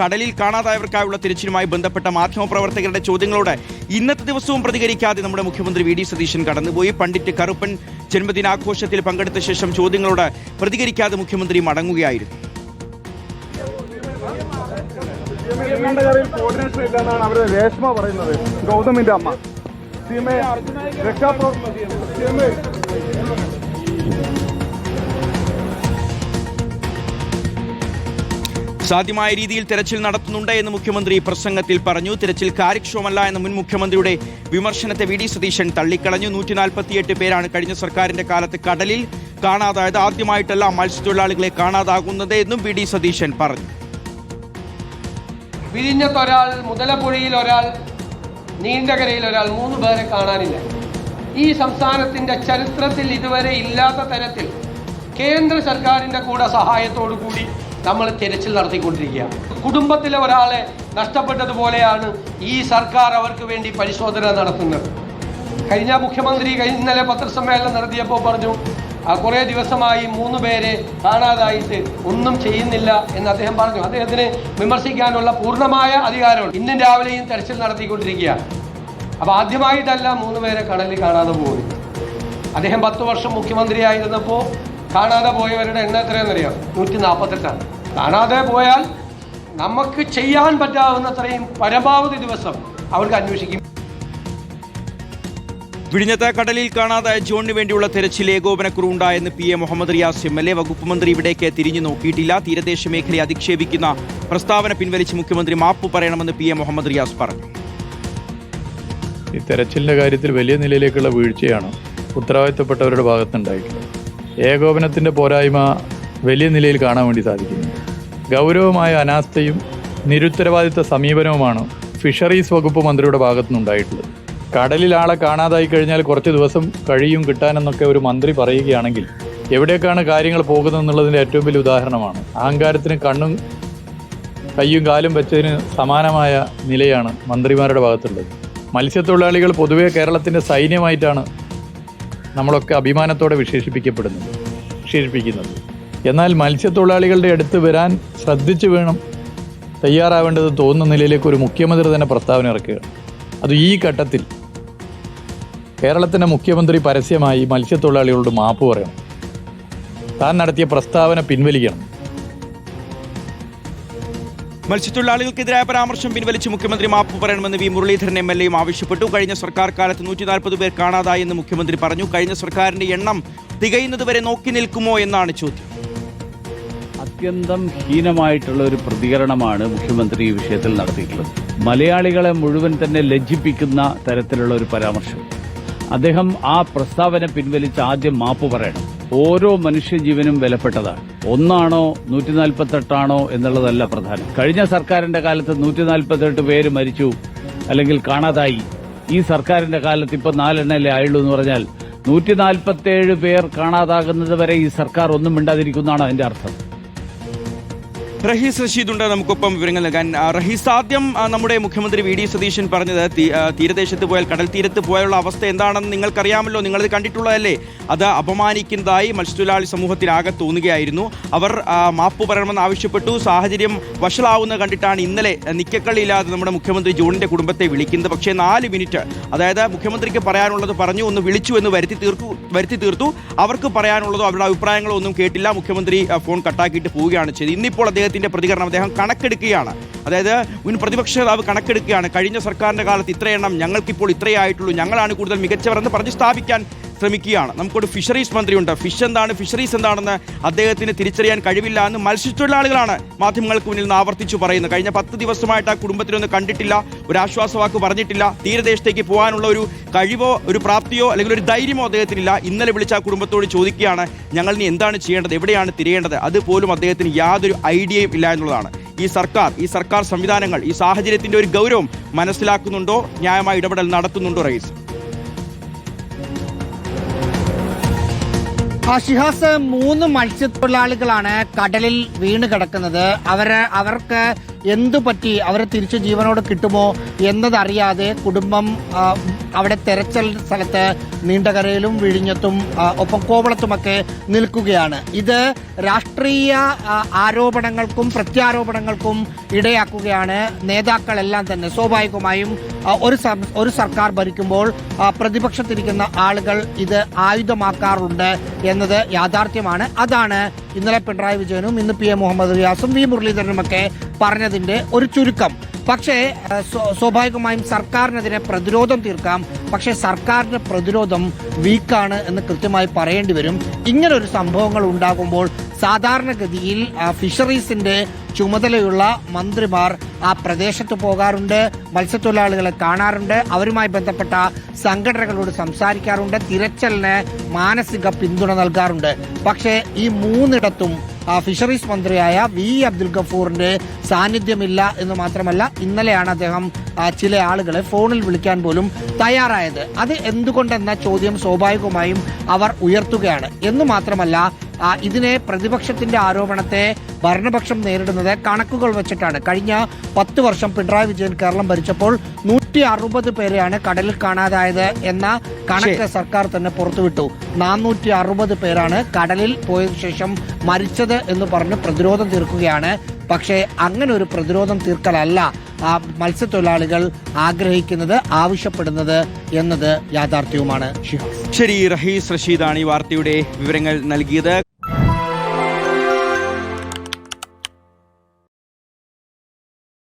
കടലിൽ കാണാതായവർക്കായുള്ള തിരച്ചിലുമായി ബന്ധപ്പെട്ട മാധ്യമപ്രവർത്തകരുടെ ചോദ്യങ്ങളോട് ഇന്നത്തെ ദിവസവും പ്രതികരിക്കാതെ നമ്മുടെ മുഖ്യമന്ത്രി വി ഡി സതീശൻ കടന്നുപോയി. പണ്ഡിറ്റ് കറുപ്പൻ ജന്മദിനാഘോഷത്തിൽ പങ്കെടുത്ത ശേഷം ചോദ്യങ്ങളോട് പ്രതികരിക്കാതെ മുഖ്യമന്ത്രി മടങ്ങുകയായിരുന്നു. കോർഡിനേഷൻ ഇല്ലെന്നാണ് അവര് രേഷ്മ പറയുന്നത്. ഗൗതമിന്റെ അമ്മ സാധ്യമായ രീതിയിൽ തെരച്ചിൽ നടത്തുന്നുണ്ട് എന്ന് മുഖ്യമന്ത്രി പ്രസംഗത്തിൽ പറഞ്ഞു. തെരച്ചിൽ കാര്യക്ഷമമല്ല എന്ന മുൻ മുഖ്യമന്ത്രിയുടെ വിമർശനത്തെ വി ഡി സതീശൻ തള്ളിക്കളഞ്ഞു. 148 പേരാണ് കഴിഞ്ഞ സർക്കാരിന്റെ കാലത്ത് കടലിൽ കാണാതായത്. ആദ്യമായിട്ടല്ല മത്സ്യത്തൊഴിലാളികളെ കാണാതാകുന്നത് എന്നും വി ഡി സതീശൻ പറഞ്ഞു. വിഴിഞ്ഞത്തൊരാൾ, മുതലപ്പുഴയിൽ ഒരാൾ, നീണ്ടകരയിൽ ഒരാൾ, 3 പേരെ കാണാനില്ല. ഈ സംസ്ഥാനത്തിന്റെ ചരിത്രത്തിൽ ഇതുവരെ ഇല്ലാത്ത തരത്തിൽ കേന്ദ്ര സർക്കാരിന്റെ കൂടെ സഹായത്തോടു കൂടി നമ്മൾ തിരച്ചിൽ നടത്തിക്കൊണ്ടിരിക്കുക. കുടുംബത്തിലെ ഒരാളെ നഷ്ടപ്പെട്ടതുപോലെയാണ് ഈ സർക്കാർ അവർക്ക് വേണ്ടി പരിശോധന നടത്തുന്നത്. കഴിഞ്ഞ മുഖ്യമന്ത്രി ഇന്നലെ പത്രസമ്മേളനം നടത്തിയപ്പോൾ പറഞ്ഞു, കുറേ ദിവസമായി 3 പേരെ കാണാതായിട്ട് ഒന്നും ചെയ്യുന്നില്ല എന്ന് അദ്ദേഹം പറഞ്ഞു. അദ്ദേഹത്തിന് വിമർശിക്കാനുള്ള പൂർണ്ണമായ അധികാരമുണ്ട്. ഇന്നും രാവിലെയും തെരച്ചിൽ നടത്തിക്കൊണ്ടിരിക്കുകയാണ്. അപ്പോൾ ആദ്യമായിട്ടല്ല 3 പേരെ കടലിൽ കാണാതെ പോകുന്നത്. അദ്ദേഹം 10 വർഷം മുഖ്യമന്ത്രിയായിരുന്നപ്പോൾ കാണാതെ പോയവരുടെ എണ്ണം എത്രയെന്നറിയാം? 148ആണ്. കാണാതെ പോയാൽ നമുക്ക് ചെയ്യാൻ പറ്റാവുന്നത്രയും പരമാവധി ദിവസം അവർക്ക് അന്വേഷിക്കും. വിഴിഞ്ഞത്ത് കടലിൽ കാണാതായ ജോണിന് വേണ്ടിയുള്ള തെരച്ചിൽ ഏകോപനക്കുറവുണ്ടായെന്ന് P A Muhammad Riyas MLA. വകുപ്പ് മന്ത്രി ഇവിടേക്ക് തിരിഞ്ഞു നോക്കിയിട്ടില്ല. തീരദേശ മേഖലയെ അധിക്ഷേപിക്കുന്ന പ്രസ്താവന പിൻവലിച്ച് മുഖ്യമന്ത്രി മാപ്പ് പറയണമെന്ന് പി എ മുഹമ്മദ് റിയാസ് പറഞ്ഞു. ഈ തെരച്ചിലിന്റെ കാര്യത്തിൽ വലിയ നിലയിലേക്കുള്ള വീഴ്ചയാണ് ഉത്തരവാദിത്തപ്പെട്ടവരുടെ ഭാഗത്തുണ്ടായിട്ടുള്ളത്. ഏകോപനത്തിന്റെ പോരായ്മ വലിയ നിലയിൽ കാണാൻ വേണ്ടി സാധിക്കുന്നു. ഗൗരവമായ അനാസ്ഥയും നിരുത്തരവാദിത്ത സമീപനവുമാണ് ഫിഷറീസ് വകുപ്പ് മന്ത്രിയുടെ ഭാഗത്തുനിന്നുണ്ടായിട്ടുള്ളത്. കടലിൽ ആളെ കാണാതായി കഴിഞ്ഞാൽ കുറച്ച് ദിവസം കഴിയും കിട്ടാനെന്നൊക്കെ ഒരു മന്ത്രി പറയുകയാണെങ്കിൽ എവിടേക്കാണ് കാര്യങ്ങൾ പോകുന്നതെന്നുള്ളതിൻ്റെ ഏറ്റവും വലിയ ഉദാഹരണമാണ്. അഹങ്കാരത്തിന് കണ്ണും കയ്യും കാലും വെച്ചതിന് സമാനമായ നിലയാണ് മന്ത്രിമാരുടെ ഭാഗത്തുള്ളത്. മത്സ്യത്തൊഴിലാളികൾ പൊതുവെ കേരളത്തിൻ്റെ സൈന്യമായിട്ടാണ് നമ്മളൊക്കെ അഭിമാനത്തോടെ വിശേഷിപ്പിക്കുന്നത്. എന്നാൽ മത്സ്യത്തൊഴിലാളികളുടെ അടുത്ത് വരാൻ ശ്രദ്ധിച്ചു വേണം തയ്യാറാവേണ്ടത് തോന്നുന്ന നിലയിലേക്ക് ഒരു മുഖ്യമന്ത്രി തന്നെ പ്രസ്താവന ഇറക്കുകയാണ്. അത് ഈ ഘട്ടത്തിൽ കേരളത്തിൻ്റെ മുഖ്യമന്ത്രി പരസ്യമായി മത്സ്യത്തൊഴിലാളികളോട് മാപ്പ് പറയണം. താൻ നടത്തിയ പ്രസ്താവന പിൻവലിക്കണം. മത്സ്യത്തൊഴിലാളികൾക്കെതിരായ പരാമർശം പിൻവലിച്ച് മുഖ്യമന്ത്രി മാപ്പ് പറയണമെന്ന് വി മുരളീധരൻ എം.എൽ.എയും ആവശ്യപ്പെട്ടു. കഴിഞ്ഞ സർക്കാർ കാലത്ത് 140 പേർ കാണാതായി എന്ന് മുഖ്യമന്ത്രി പറഞ്ഞു. കഴിഞ്ഞ സർക്കാരിന്റെ എണ്ണം തികയുന്നതുവരെ നോക്കി നിൽക്കുമോ എന്നാണ് ചോദ്യം. അത്യന്തം ഹീനമായിട്ടുള്ള ഒരു പ്രതികരണമാണ് മുഖ്യമന്ത്രി ഈ വിഷയത്തിൽ നടത്തിയിട്ടുള്ളത്. മലയാളികളെ മുഴുവൻ തന്നെ ലജ്ജിപ്പിക്കുന്ന തരത്തിലുള്ള ഒരു പരാമർശം. അദ്ദേഹം ആ പ്രസ്താവന പിൻവലിച്ച് ആദ്യം മാപ്പ് പറയണം. ഓരോ മനുഷ്യജീവനും വിലപ്പെട്ടതാണ്. ഒന്നാണോ 148 എന്നുള്ളതല്ല പ്രധാനം. കഴിഞ്ഞ സർക്കാരിന്റെ കാലത്ത് 148 പേര് മരിച്ചു അല്ലെങ്കിൽ കാണാതായി. ഈ സർക്കാരിന്റെ കാലത്ത് ഇപ്പോൾ 4 എണ്ണല്ലേ ആയുള്ളൂ എന്ന് പറഞ്ഞാൽ 147 പേർ കാണാതാകുന്നത് വരെ ഈ സർക്കാർ ഒന്നും മിണ്ടാതിരിക്കുന്നതാണോ അതിന്റെ അർത്ഥം? റഹീസ് റഷീദ് ഉണ്ട് നമുക്കൊപ്പം വിവരങ്ങൾ നൽകാൻ. റഹീസ്, ആദ്യം നമ്മുടെ മുഖ്യമന്ത്രി വി ഡി സതീശൻ പറഞ്ഞത് തീരദേശത്ത് പോയാൽ കടൽ തീരത്ത് പോയാലുള്ള അവസ്ഥ എന്താണെന്ന് നിങ്ങൾക്കറിയാമല്ലോ, നിങ്ങളത് കണ്ടിട്ടുള്ളതല്ലേ, അത് അപമാനിക്കുന്നതായി മത്സ്യത്തൊഴിലാളി സമൂഹത്തിനാകെ തോന്നുകയായിരുന്നു. അവർ മാപ്പ് പറയണമെന്ന് ആവശ്യപ്പെട്ടു. സാഹചര്യം വഷളാവുന്ന കണ്ടിട്ടാണ് ഇന്നലെ നിക്കക്കള്ളിയില്ലാതെ നമ്മുടെ മുഖ്യമന്ത്രി ജോണിന്റെ കുടുംബത്തെ വിളിക്കുന്നത്. പക്ഷേ 4 മിനിറ്റ്, അതായത് മുഖ്യമന്ത്രിക്ക് പറയാനുള്ളത് പറഞ്ഞു, ഒന്ന് വിളിച്ചു എന്ന് വരുത്തി തീർത്തു. അവർക്ക് പറയാനുള്ളതോ അവരുടെ അഭിപ്രായങ്ങളോ ഒന്നും കേട്ടില്ല. മുഖ്യമന്ത്രി ഫോൺ കട്ടാക്കിയിട്ട് പോവുകയാണ് ചെയ്തത്. ഇന്നിപ്പോൾ അദ്ദേഹത്തിന്റെ പ്രതികരണം അദ്ദേഹം കണക്കെടുക്കുകയാണ്. അതായത് മുൻ പ്രതിപക്ഷ നേതാവ് കണക്കെടുക്കുകയാണ്. കഴിഞ്ഞ സർക്കാരിന്റെ കാലത്ത് ഇത്രയെണ്ണം, ഞങ്ങൾക്കിപ്പോൾ ഇത്രയേ ആയിട്ടുള്ളൂ, ഞങ്ങളാണ് കൂടുതൽ മികച്ചവരെന്ന് പറഞ്ഞ് സ്ഥാപിക്കാൻ ശ്രമിക്കുകയാണ്. നമുക്കൊരു ഫിഷറീസ് മന്ത്രിയുണ്ട്. ഫിഷ് എന്താണ്, ഫിഷറീസ് എന്താണെന്ന് അദ്ദേഹത്തിന് തിരിച്ചറിയാൻ കഴിവില്ല എന്ന് മത്സ്യത്തൊഴിലാളികളാണ് മാധ്യമങ്ങൾക്ക് മുന്നിൽ നിന്ന് ആവർത്തിച്ചു പറയുന്നത്. കഴിഞ്ഞ 10 ദിവസമായിട്ട് ആ കുടുംബത്തിനൊന്നും കണ്ടിട്ടില്ല, ഒരു ആശ്വാസവാക്ക് പറഞ്ഞിട്ടില്ല, തീരദേശത്തേക്ക് പോകാനുള്ള ഒരു കഴിവോ ഒരു പ്രാപ്തിയോ അല്ലെങ്കിൽ ഒരു ധൈര്യമോ അദ്ദേഹത്തിനില്ല. ഇന്നലെ വിളിച്ച ആ കുടുംബത്തോട് ചോദിക്കുകയാണ്, ഞങ്ങൾ ഇനി എന്താണ് ചെയ്യേണ്ടത്, എവിടെയാണ് തിരയേണ്ടത്, അതുപോലും അദ്ദേഹത്തിന് യാതൊരു ഐഡിയയും ഇല്ല എന്നുള്ളതാണ്. ഈ സർക്കാർ സംവിധാനങ്ങൾ ഈ സാഹചര്യത്തിന്റെ ഒരു ഗൗരവം മനസ്സിലാക്കുന്നുണ്ടോ, ന്യായമായ ഇടപെടൽ നടത്തുന്നുണ്ടോ? റയീസ്, ഷിഹാസ്, 3 മത്സ്യത്തൊഴിലാളികളാണ് കടലിൽ വീണ് കിടക്കുന്നത്. അവർക്ക് എന്തു പറ്റി, അവരെ തിരിച്ചു ജീവനോട് കിട്ടുമോ എന്നതറിയാതെ കുടുംബം അവിടെ തെരച്ചിൽ സ്ഥലത്ത് നീണ്ടകരയിലും വിഴിഞ്ഞത്തും ഒപ്പം കോവളത്തുമൊക്കെ നിൽക്കുകയാണ്. ഇത് രാഷ്ട്രീയ ആരോപണങ്ങൾക്കും പ്രത്യാരോപണങ്ങൾക്കും ഇടയാക്കുകയാണ്. നേതാക്കളെല്ലാം തന്നെ സ്വാഭാവികമായും ഒരു സർക്കാർ ഭരിക്കുമ്പോൾ പ്രതിപക്ഷത്തിരിക്കുന്ന ആളുകൾ ഇത് ആയുധമാക്കാറുണ്ട് എന്നത് യാഥാർത്ഥ്യമാണ്. അതാണ് ഇന്നലെ പിണറായി വിജയനും ഇന്ന് പി എ മുഹമ്മദ് റിയാസും വി മുരളീധരനുമൊക്കെ പറഞ്ഞതിന്റെ ഒരു ചുരുക്കം. പക്ഷേ സ്വാഭാവികമായും സർക്കാരിനെതിരെ പ്രതിരോധം തീർക്കാം, പക്ഷേ സർക്കാരിന്റെ പ്രതിരോധം വീക്കാണ് എന്ന് കൃത്യമായി പറയേണ്ടി വരും. ഇങ്ങനൊരു സംഭവങ്ങൾ ഉണ്ടാകുമ്പോൾ സാധാരണഗതിയിൽ ഫിഷറീസിന്റെ ചുമതലയുള്ള മന്ത്രിമാർ ആ പ്രദേശത്ത് പോകാറുണ്ട്, മത്സ്യത്തൊഴിലാളികളെ കാണാറുണ്ട്, അവരുമായി ബന്ധപ്പെട്ട സംഘടനകളോട് സംസാരിക്കാറുണ്ട്, തിരച്ചിലിന് മാനസിക പിന്തുണ നൽകാറുണ്ട്. പക്ഷേ ഈ മൂന്നിടത്തും ഫിഷറീസ് മന്ത്രിയായ വി അബ്ദുൽ ഗഫൂറിന്റെ സാന്നിധ്യമില്ല എന്ന് മാത്രമല്ല, ഇന്നലെയാണ് അദ്ദേഹം ചില ആളുകളെ ഫോണിൽ വിളിക്കാൻ പോലും തയ്യാറായത്. അത് എന്തുകൊണ്ടെന്ന ചോദ്യം സ്വാഭാവികമായും അവർ ഉയർത്തുകയാണ്. എന്ന് മാത്രമല്ല, ഇതിനെ പ്രതിപക്ഷത്തിന്റെ ആരോപണത്തെ ഭരണപക്ഷം നേരിടുന്നത് കണക്കുകൾ വെച്ചിട്ടാണ്. കഴിഞ്ഞ 10 വർഷം പിണറായി വിജയൻ കേരളം ഭരിച്ചപ്പോൾ 160 പേരെയാണ് കടലിൽ കാണാതായത് എന്ന കണക്ക് സർക്കാർ തന്നെ പുറത്തുവിട്ടു. 460 പേരാണ് കടലിൽ പോയതിനു ശേഷം മരിച്ചത് എന്ന് പറഞ്ഞ് പ്രതിരോധം തീർക്കുകയാണ്. പക്ഷേ അങ്ങനെ ഒരു പ്രതിരോധം തീർക്കലല്ല മത്സ്യത്തൊഴിലാളികൾ ആഗ്രഹിക്കുന്നത്, ആവശ്യപ്പെടുന്നത് എന്നത് യാഥാർത്ഥ്യവുമാണ്. ശരി, റഹീസ് റഷീദാണ് ഈ വാർത്തയുടെ വിവരങ്ങൾ നൽകിയത്.